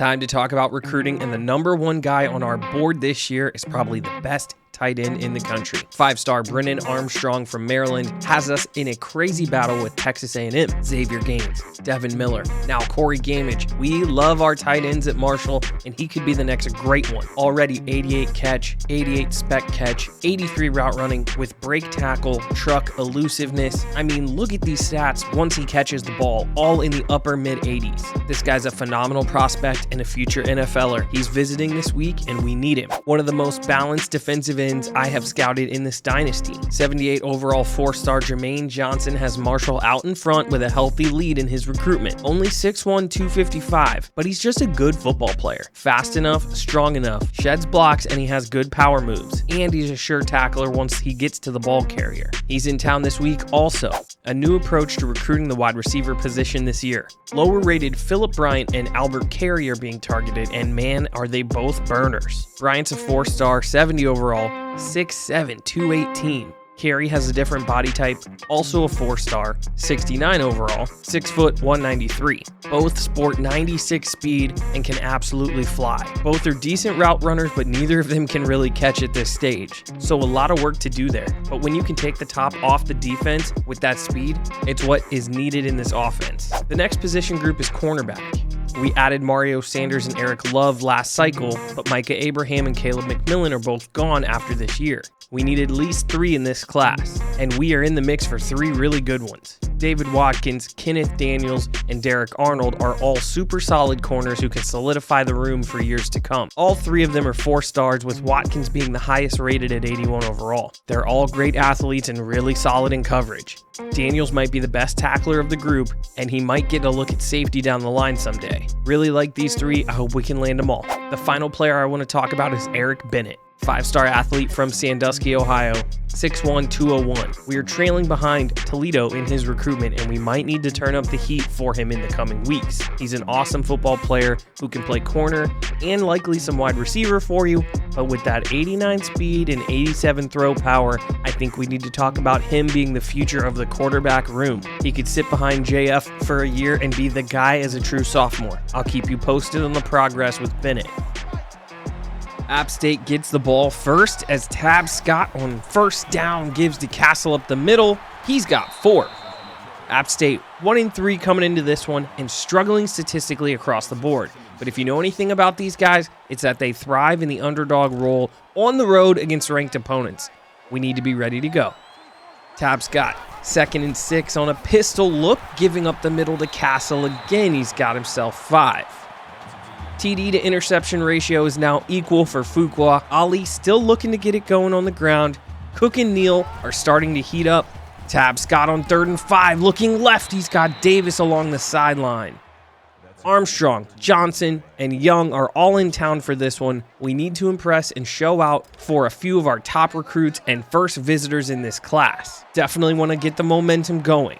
time to talk about recruiting, and the number one guy on our board this year is probably the best tight end in the country. 5-star Brennan Armstrong from Maryland has us in a crazy battle with Texas A&M, Xavier Gaines, Devin Miller, now Corey Gamage. We love our tight ends at Marshall, and he could be the next great one. Already 88 catch, 88 spec catch, 83 route running with break tackle, truck elusiveness. I mean, look at these stats once he catches the ball, all in the upper mid-80s. This guy's a phenomenal prospect and a future NFLer. He's visiting this week, and we need him. One of the most balanced defensive ends I have scouted in this dynasty. 78 overall 4-star Jermaine Johnson has Marshall out in front with a healthy lead in his recruitment. Only 6'1", 255, but he's just a good football player. Fast enough, strong enough, sheds blocks, and he has good power moves. And he's a sure tackler once he gets to the ball carrier. He's in town this week also. A new approach to recruiting the wide receiver position this year. Lower rated Phillip Bryant and Albert Carey are being targeted, and man, are they both burners. Bryant's a 4-star, 70 overall, 6'7", 218. Carey has a different body type, also a 4-star, 69 overall, 6 foot, 193. Both sport 96 speed and can absolutely fly. Both are decent route runners, but neither of them can really catch at this stage. So a lot of work to do there. But when you can take the top off the defense with that speed, it's what is needed in this offense. The next position group is cornerback. We added Mario Sanders and Eric Love last cycle, but Micah Abraham and Caleb McMillan are both gone after this year. We need at least 3 in this class, and we are in the mix for 3 really good ones. David Watkins, Kenneth Daniels, and Derek Arnold are all super solid corners who can solidify the room for years to come. All 3 of them are 4-stars, with Watkins being the highest rated at 81 overall. They're all great athletes and really solid in coverage. Daniels might be the best tackler of the group, and he might get a look at safety down the line someday. Really like these 3. I hope we can land them all. The final player I want to talk about is Eric Bennett. 5-star athlete from Sandusky, Ohio, 6'1", 201. We are trailing behind Toledo in his recruitment, and we might need to turn up the heat for him in the coming weeks. He's an awesome football player who can play corner and likely some wide receiver for you, but with that 89 speed and 87 throw power, I think we need to talk about him being the future of the quarterback room. He could sit behind JF for a year and be the guy as a true sophomore. I'll keep you posted on the progress with Bennett. App State gets the ball first as Tab Scott on first down gives to Castle up the middle. He's got 4. App State 1-3 coming into this one and struggling statistically across the board. But if you know anything about these guys, it's that they thrive in the underdog role on the road against ranked opponents. We need to be ready to go. Tab Scott, 2nd and 6 on a pistol look, giving up the middle to Castle again. He's got himself 5. TD to interception ratio is now equal for Fuqua. Ali still looking to get it going on the ground. Cook and Neal are starting to heat up. Tab Scott on 3rd and 5, looking left. He's got Davis along the sideline. Armstrong, Johnson, and Young are all in town for this one. We need to impress and show out for a few of our top recruits and first visitors in this class. Definitely want to get the momentum going.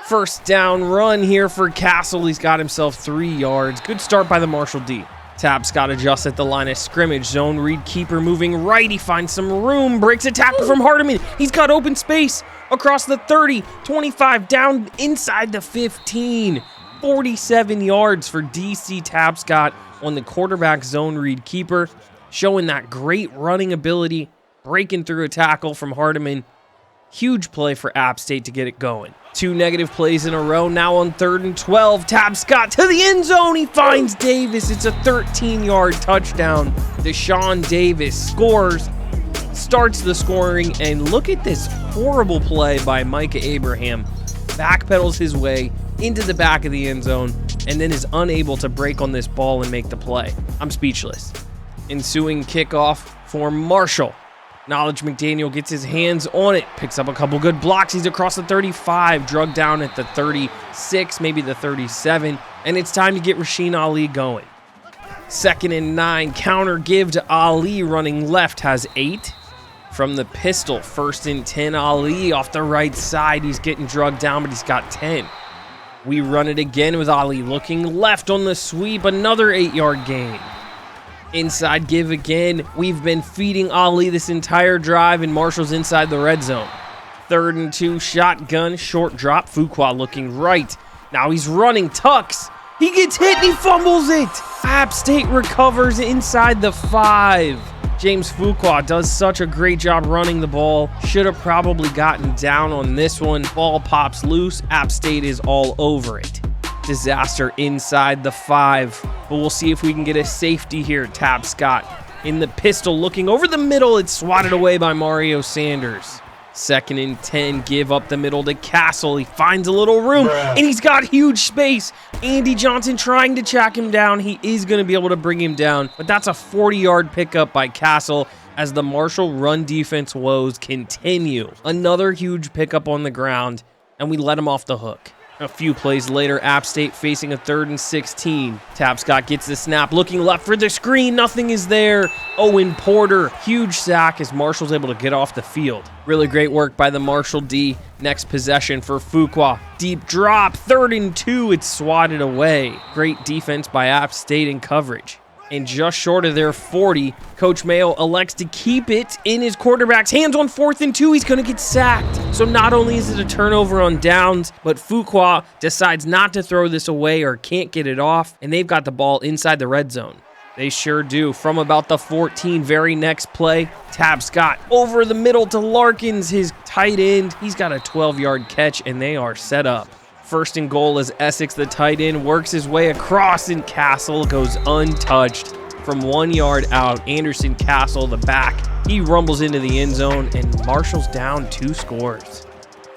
First down run here for Castle. He's got himself 3 yards. Good start by the Marshall D. Tab Scott adjusts at the line of scrimmage. Zone read keeper moving right. He finds some room. Breaks a tackle from Hardiman. He's got open space across the 30, 25, down inside the 15. 47 yards for DC Tab Scott on the quarterback zone read keeper. Showing that great running ability. Breaking through a tackle from Hardiman. Huge play for App State to get it going. 2 negative plays in a row. Now on 3rd and 12. Tab Scott to the end zone. He finds Davis. It's a 13-yard touchdown. Deshaun Davis scores, starts the scoring, and look at this horrible play by Micah Abraham. Backpedals his way into the back of the end zone and then is unable to break on this ball and make the play. I'm speechless. Ensuing kickoff for Marshall. Knowledge McDaniel gets his hands on it, picks up a couple good blocks. He's across the 35, drugged down at the 36, maybe the 37, and it's time to get Rasheen Ali going. 2nd and 9, counter give to Ali, running left, has 8. From the pistol, 1st and 10, Ali off the right side. He's getting drugged down, but he's got 10. We run it again with Ali looking left on the sweep, another 8-yard gain. Inside give again. We've been feeding Ali this entire drive, and Marshall's inside the red zone. 3rd and 2, shotgun, short drop. Fuqua looking right. Now he's running, tucks, He gets hit and he fumbles it. App State recovers inside the 5. James Fuqua does such a great job running the ball. Should have probably gotten down on this one. Ball pops loose. App State is all over it. Disaster inside the 5. But we'll see if we can get a safety here. Tab Scott in the pistol looking over the middle. It's swatted away by Mario Sanders. 2nd and 10, give up the middle to Castle. He finds a little room, and he's got huge space. Andy Johnson trying to track him down. He is going to be able to bring him down, but that's a 40-yard pickup by Castle as the Marshall run defense woes continue. Another huge pickup on the ground, and we let him off the hook. A few plays later, App State facing a 3rd and 16. Tab Scott gets the snap, looking left for the screen. Nothing is there. Owen Porter, huge sack as Marshall's able to get off the field. Really great work by the Marshall D. Next possession for Fuqua. Deep drop, 3rd and 2. It's swatted away. Great defense by App State in coverage. And just short of their 40, Coach Mayo elects to keep it in his quarterback's hands on 4th and 2. He's going to get sacked. So not only is it a turnover on downs, but Fuqua decides not to throw this away or can't get it off, and they've got the ball inside the red zone. They sure do. From about the 14, very next play, Tab Scott over the middle to Larkins, his tight end. He's got a 12-yard catch, and they are set up. 1st and goal as Essex, the tight end, works his way across, and Castle goes untouched from 1 yard out. Anderson Castle, the back, he rumbles into the end zone, and Marshall's down 2 scores.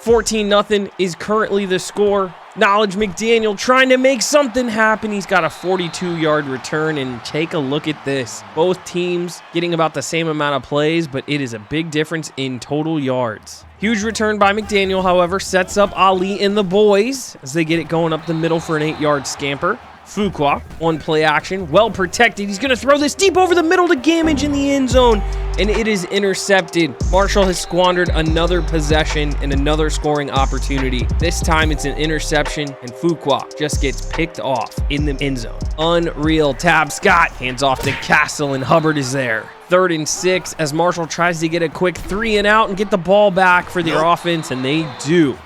14-0 is currently the score. Knowledge McDaniel trying to make something happen. He's got a 42-yard return, and take a look at this. Both teams getting about the same amount of plays, but it is a big difference in total yards. Huge return by McDaniel, however, sets up Ali and the boys as they get it going up the middle for an 8-yard scamper. Fuqua on play action, well protected. He's going to throw this deep over the middle to Gamage in the end zone, and it is intercepted. Marshall has squandered another possession and another scoring opportunity. This time it's an interception, and Fuqua just gets picked off in the end zone. Unreal. Tab Scott hands off to Castle, and Hubbard is there. 3rd and 6 as Marshall tries to get a quick 3 and out and get the ball back for their offense, and they do.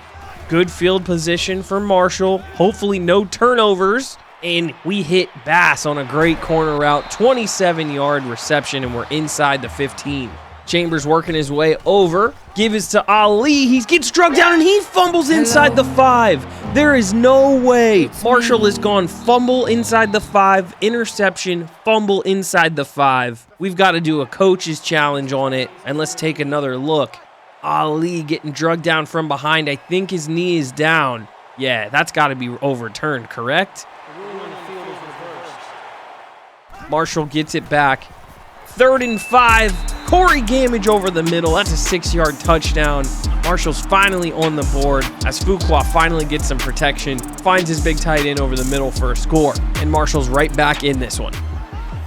Good field position for Marshall. Hopefully no turnovers. And we hit Bass on a great corner route, 27-yard reception, and we're inside the 15. Chambers working his way over, gives to Ali. He gets drugged down, and he fumbles inside the 5. There is no way. Marshall has gone fumble inside the 5, interception, fumble inside the 5. We've got to do a coach's challenge on it, and let's take another look. Ali getting drugged down from behind. I think his knee is down. Yeah, that's got to be overturned, correct? Marshall gets it back. 3rd and 5. Corey Gamage over the middle. That's a 6-yard touchdown. Marshall's finally on the board as Fuqua finally gets some protection, finds his big tight end over the middle for a score, and Marshall's right back in this one.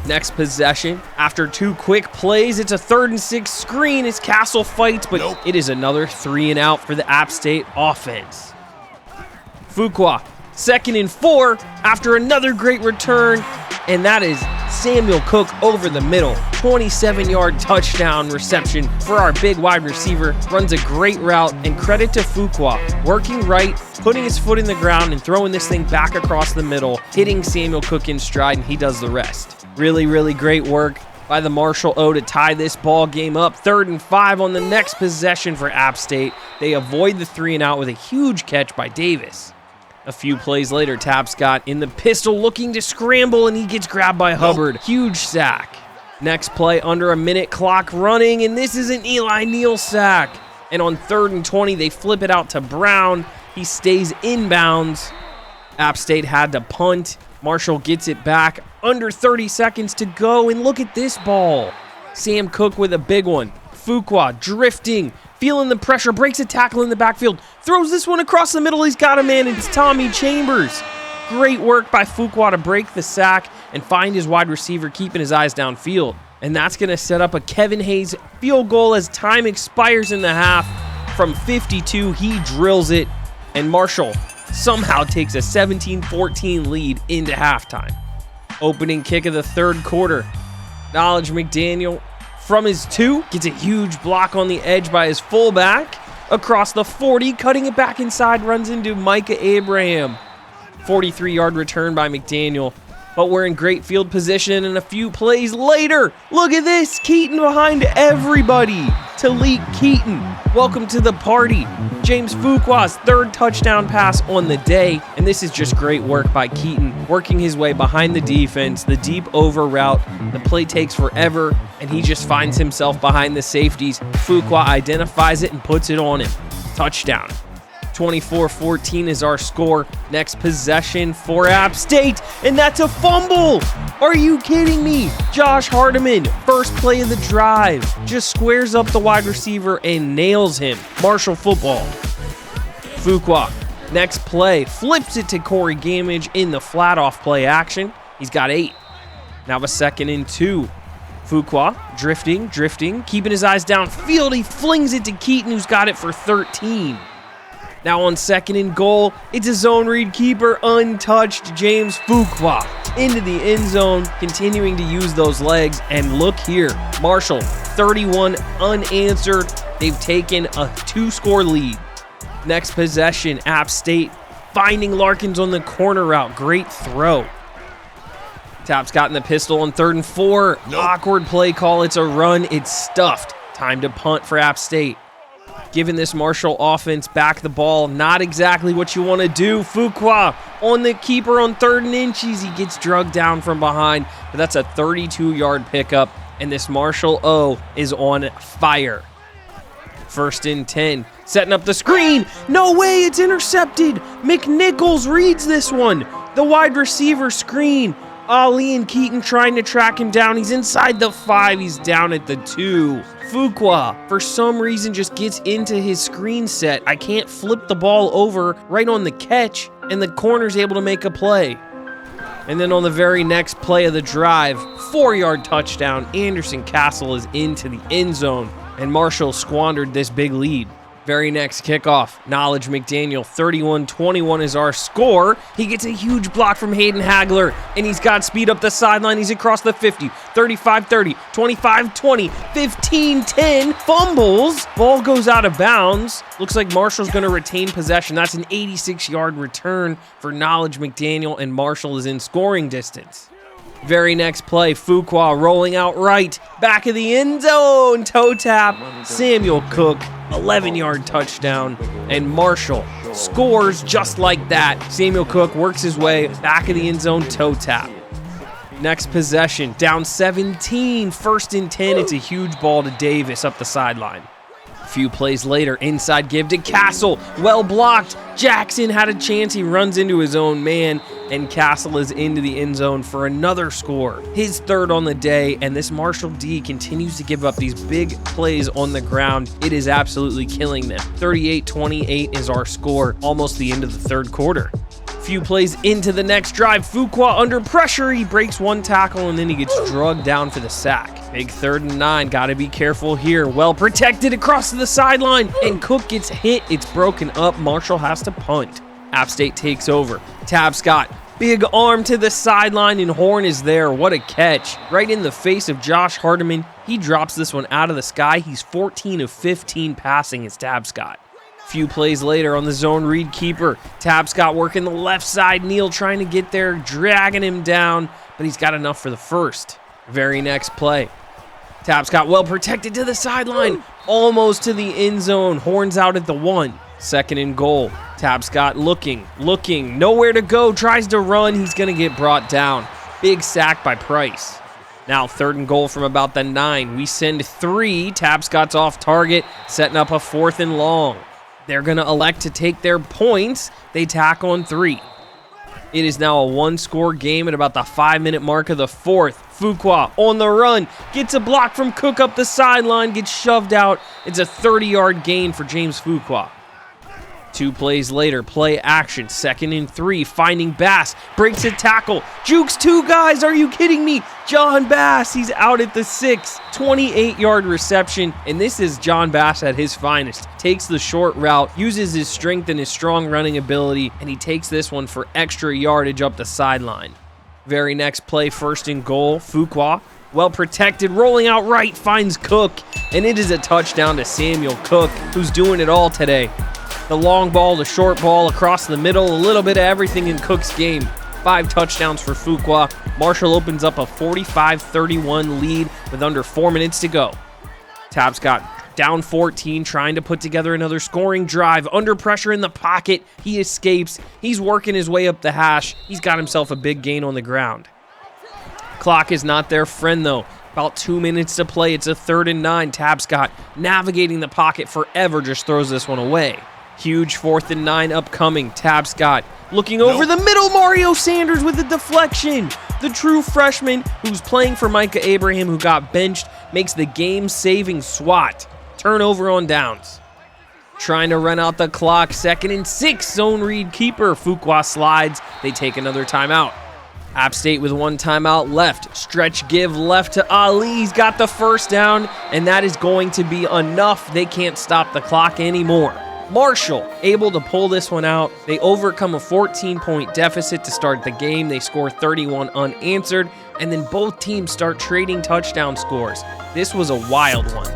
Next possession, after 2 quick plays, it's a 3rd and 6 screen as Castle fights, but it is another 3 and out for the App State offense. Fuqua, 2nd and 4 after another great return, and that is Samuel Cook over the middle. 27-yard touchdown reception for our big wide receiver. Runs a great route, and credit to Fuqua. Working right, putting his foot in the ground, and throwing this thing back across the middle, hitting Samuel Cook in stride, and he does the rest. Really, really great work by the Marshall O to tie this ball game up. 3rd and 5 on the next possession for App State. They avoid the 3 and out with a huge catch by Davis. A few plays later, Tab Scott in the pistol looking to scramble, and he gets grabbed by Hubbard. Huge sack. Next play, under a minute clock running, and this is an Eli Neal sack. And on 3rd and 20, they flip it out to Brown. He stays inbounds. App State had to punt. Marshall gets it back. Under 30 seconds to go, and look at this ball. Sam Cook with a big one. Fuqua drifting, feeling the pressure, breaks a tackle in the backfield, throws this one across the middle. He's got a man. It's Tommy Chambers. Great work by Fuqua to break the sack and find his wide receiver, keeping his eyes downfield. And that's going to set up a Kevin Hayes field goal as time expires in the half. From 52, he drills it, and Marshall somehow takes a 17-14 lead into halftime. Opening kick of the 3rd quarter. Knowledge McDaniel from his 2, gets a huge block on the edge by his fullback. Across the 40, cutting it back inside, runs into Micah Abraham. 43-yard return by McDaniel. But we're in great field position, and a few plays later, look at this, Keaton behind everybody. Talik Keaton, welcome to the party. James Fuqua's third touchdown pass on the day, and this is just great work by Keaton, working his way behind the defense, the deep over route. The play takes forever, and he just finds himself behind the safeties. Fuqua identifies it and puts it on him. Touchdown. 24-14 is our score. Next possession for App State, and that's a fumble. Are you kidding me? Josh Hardiman, first play of the drive, just squares up the wide receiver and nails him. Marshall football. Fuqua, next play, flips it to Corey Gamage in the flat off play action. He's got 8. Now a 2nd and 2. Fuqua, drifting, keeping his eyes downfield. He flings it to Keaton, who's got it for 13. Now on 2nd and goal, it's a zone read keeper, untouched James Fuqua into the end zone, continuing to use those legs. And look here, Marshall, 31 unanswered. They've taken a 2-score lead. Next possession, App State finding Larkins on the corner route. Great throw. Tap's gotten the pistol on 3rd and 4. Awkward play call. It's a run. It's stuffed. Time to punt for App State. Giving this Marshall offense back the ball, not exactly what you want to do. Fuqua on the keeper on 3rd and inches. He gets drugged down from behind, but that's a 32-yard pickup, and this Marshall O is on fire. 1st and 10, setting up the screen. No way, it's intercepted. McNichols reads this one. The wide receiver screen. Ali and Keaton trying to track him down. He's inside the 5. He's down at the 2. Fuqua, for some reason, just gets into his screen set. I can't flip the ball over right on the catch, and the corner's able to make a play. And then on the very next play of the drive, 4-yard touchdown. Anderson Castle is into the end zone, and Marshall squandered this big lead. Very next kickoff, Knowledge McDaniel, 31-21 is our score. He gets a huge block from Hayden Hagler, and he's got speed up the sideline. He's across the 50, 35-30, 25-20, 15-10, fumbles. Ball goes out of bounds. Looks like Marshall's going to retain possession. That's an 86-yard return for Knowledge McDaniel, and Marshall is in scoring distance. Very next play, Fuqua rolling out right, back of the end zone, toe tap, Samuel Cook, 11-yard touchdown, and Marshall scores just like that. Samuel Cook works his way back of the end zone, toe tap. Next possession, down 17, 1st and 10, it's a huge ball to Davis up the sideline. A few plays later, inside give to Castle, well blocked. Jackson had a chance, he runs into his own man, and Castle is into the end zone for another score. His 3rd on the day, and this Marshall D continues to give up these big plays on the ground. It is absolutely killing them. 38-28 is our score, almost the end of the 3rd quarter. Few plays into the next drive, Fuqua under pressure, he breaks one tackle and then he gets drugged down for the sack. Big 3rd and 9, gotta be careful here. Well protected across to the sideline, and Cook gets hit, it's broken up, Marshall has to punt. App State takes over. Tab Scott, big arm to the sideline, and Horn is there. What a catch. Right in the face of Josh Hardiman. He drops this one out of the sky. He's 14 of 15 passing as Tab Scott. Few plays later on the zone read keeper, Tab Scott working the left side, Neal trying to get there, dragging him down, but he's got enough for the 1st. Very next play, Tab Scott well protected to the sideline, almost to the end zone, Horns out at the 1. 2nd and goal, Tab Scott looking, nowhere to go, tries to run, he's gonna get brought down. Big sack by Price. Now 3rd and goal from about the 9, we send 3, Tab Scott's off target, setting up a 4th and long. They're going to elect to take their points. They tack on 3. It is now a 1-score game at about the 5-minute mark of the 4th. Fuqua on the run, gets a block from Cook up the sideline, gets shoved out. It's a 30-yard gain for James Fuqua. 2 plays later, play action, 2nd and 3, finding Bass, breaks a tackle, jukes 2 guys, are you kidding me? John Bass, he's out at the 6, 28-yard reception, and this is John Bass at his finest. Takes the short route, uses his strength and his strong running ability, and he takes this one for extra yardage up the sideline. Very next play, 1st and goal, Fuqua, well protected, rolling out right, finds Cook, and it is a touchdown to Samuel Cook, who's doing it all today. The long ball, the short ball, across the middle, a little bit of everything in Cook's game. 5 touchdowns for Fuqua. Marshall opens up a 45-31 lead with under 4 minutes to go. Tabscott down 14, trying to put together another scoring drive. Under pressure in the pocket, he escapes. He's working his way up the hash. He's got himself a big gain on the ground. Clock is not their friend, though. About 2 minutes to play. It's a 3rd and 9. Tabscott navigating the pocket forever, just throws this one away. Huge 4th and 9 upcoming. Tabscott looking over the middle. Mario Sanders with the deflection. The true freshman who's playing for Micah Abraham, who got benched, makes the game-saving swat. Turnover on downs. Trying to run out the clock. 2nd and 6. Zone read keeper. Fuqua slides. They take another timeout. App State with 1 timeout left. Stretch give left to Ali. He's got the first down, and that is going to be enough. They can't stop the clock anymore. Marshall able to pull this one out. They overcome a 14-point deficit to start the game. They score 31 unanswered, and then both teams start trading touchdown scores. This was a wild one.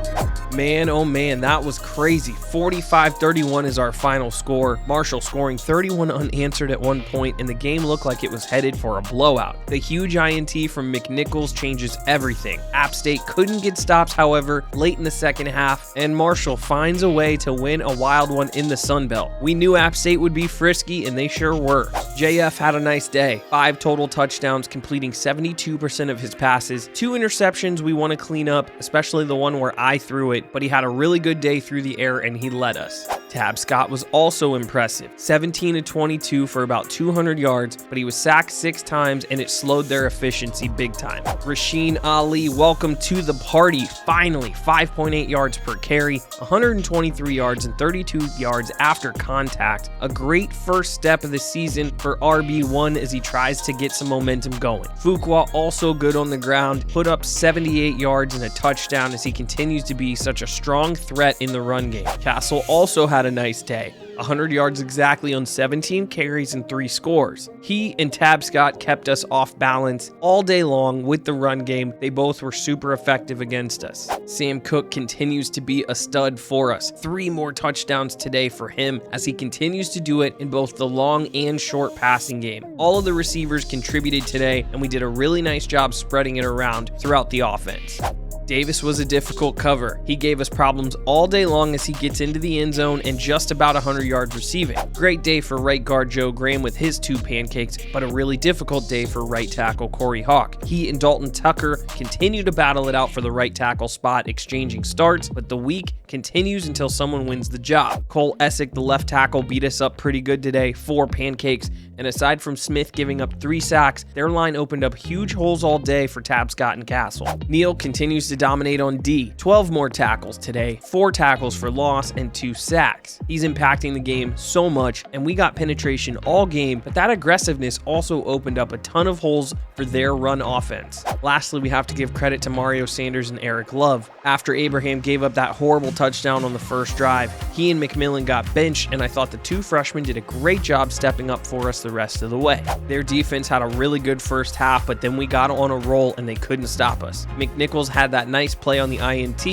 Man, oh man, that was crazy. 45-31 is our final score. Marshall scoring 31 unanswered at one point, and the game looked like it was headed for a blowout. The huge INT from McNichols changes everything. App State couldn't get stops, however, late in the second half, and Marshall finds a way to win a wild one in the Sun Belt. We knew App State would be frisky, and they sure were. JF had a nice day. 5 total touchdowns, completing 72% of his passes. 2 interceptions we want to clean up, especially the one where I threw it, but he had a really good day through the air and he led us. Tabscott was also impressive. 17-22 for about 200 yards, but he was sacked 6 times and it slowed their efficiency big time. Rasheen Ali, welcome to the party. Finally, 5.8 yards per carry, 123 yards and 32 yards after contact. A great first step of the season for RB1 as he tries to get some momentum going. Fuqua also good on the ground, put up 78 yards and a touchdown as he continues to be such a strong threat in the run game. Castle also had a nice day. 100 yards exactly on 17 carries and 3 scores. He and Tabscott kept us off balance all day long with the run game. They both were super effective against us. Sam Cook continues to be a stud for us. 3 more touchdowns today for him as he continues to do it in both the long and short passing game. All of the receivers contributed today, and we did a really nice job spreading it around throughout the offense. Davis was a difficult cover. He gave us problems all day long as he gets into the end zone and just about 100 yards receiving. Great day for right guard Joe Graham with his 2 pancakes, but a really difficult day for right tackle Corey Hawk. He and Dalton Tucker continue to battle it out for the right tackle spot, exchanging starts, but the week continues until someone wins the job. Cole Essick, the left tackle, beat us up pretty good today, 4 pancakes, and aside from Smith giving up 3 sacks, their line opened up huge holes all day for Tabscott and Castle. Neal continues to dominate on D. 12 more tackles today, 4 tackles for loss, and 2 sacks. He's impacting the game so much, and we got penetration all game, but that aggressiveness also opened up a ton of holes for their run offense. Lastly, we have to give credit to Mario Sanders and Eric Love. After Abraham gave up that horrible touchdown on the first drive, he and McMillan got benched, and I thought the 2 freshmen did a great job stepping up for us the rest of the way. Their defense had a really good first half, but then we got on a roll and they couldn't stop us. McNichols had that nice play on the INT,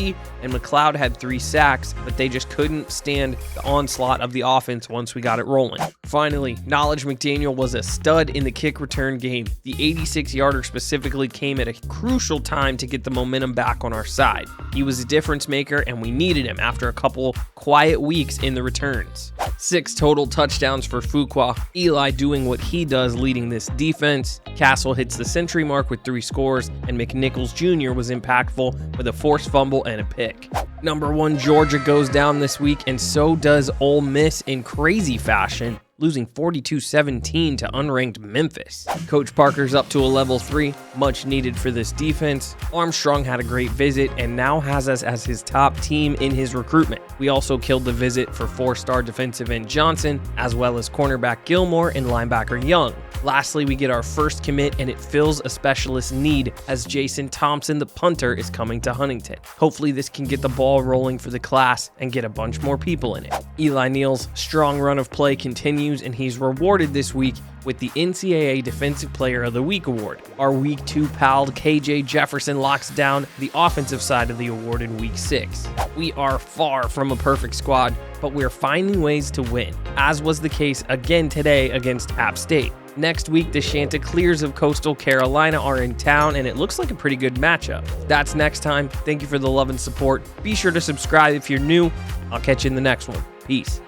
and McLeod had 3 sacks, but they just couldn't stand the onslaught of the offense once we got it rolling. Finally, Knowledge McDaniel was a stud in the kick return game. The 86-yarder specifically came at a crucial time to get the momentum back on our side. He was a difference maker, and we needed him after a couple quiet weeks in the returns. 6 total touchdowns for Fuqua. Eli doing what he does, leading this defense. Castle hits the century mark with 3 scores, and McNichols Jr. was impactful with a forced fumble and a pick. Number 1 Georgia goes down this week, and so does Ole Miss in crazy fashion, losing 42-17 to unranked Memphis. Coach Parker's up to a level 3, much needed for this defense. Armstrong had a great visit and now has us as his top team in his recruitment. We also killed the visit for 4-star defensive end Johnson, as well as cornerback Gilmore and linebacker Young. Lastly, we get our first commit, and it fills a specialist need as Jason Thompson, the punter, is coming to Huntington. Hopefully this can get the ball rolling for the class and get a bunch more people in it. Eli Neal's strong run of play continues, and he's rewarded this week with the NCAA Defensive Player of the Week award. Our Week 2 pal KJ Jefferson locks down the offensive side of the award in Week 6. We are far from a perfect squad, but we're finding ways to win, as was the case again today against App State. Next week, the Chanticleers of Coastal Carolina are in town, and it looks like a pretty good matchup. That's next time. Thank you for the love and support. Be sure to subscribe if you're new. I'll catch you in the next one. Peace.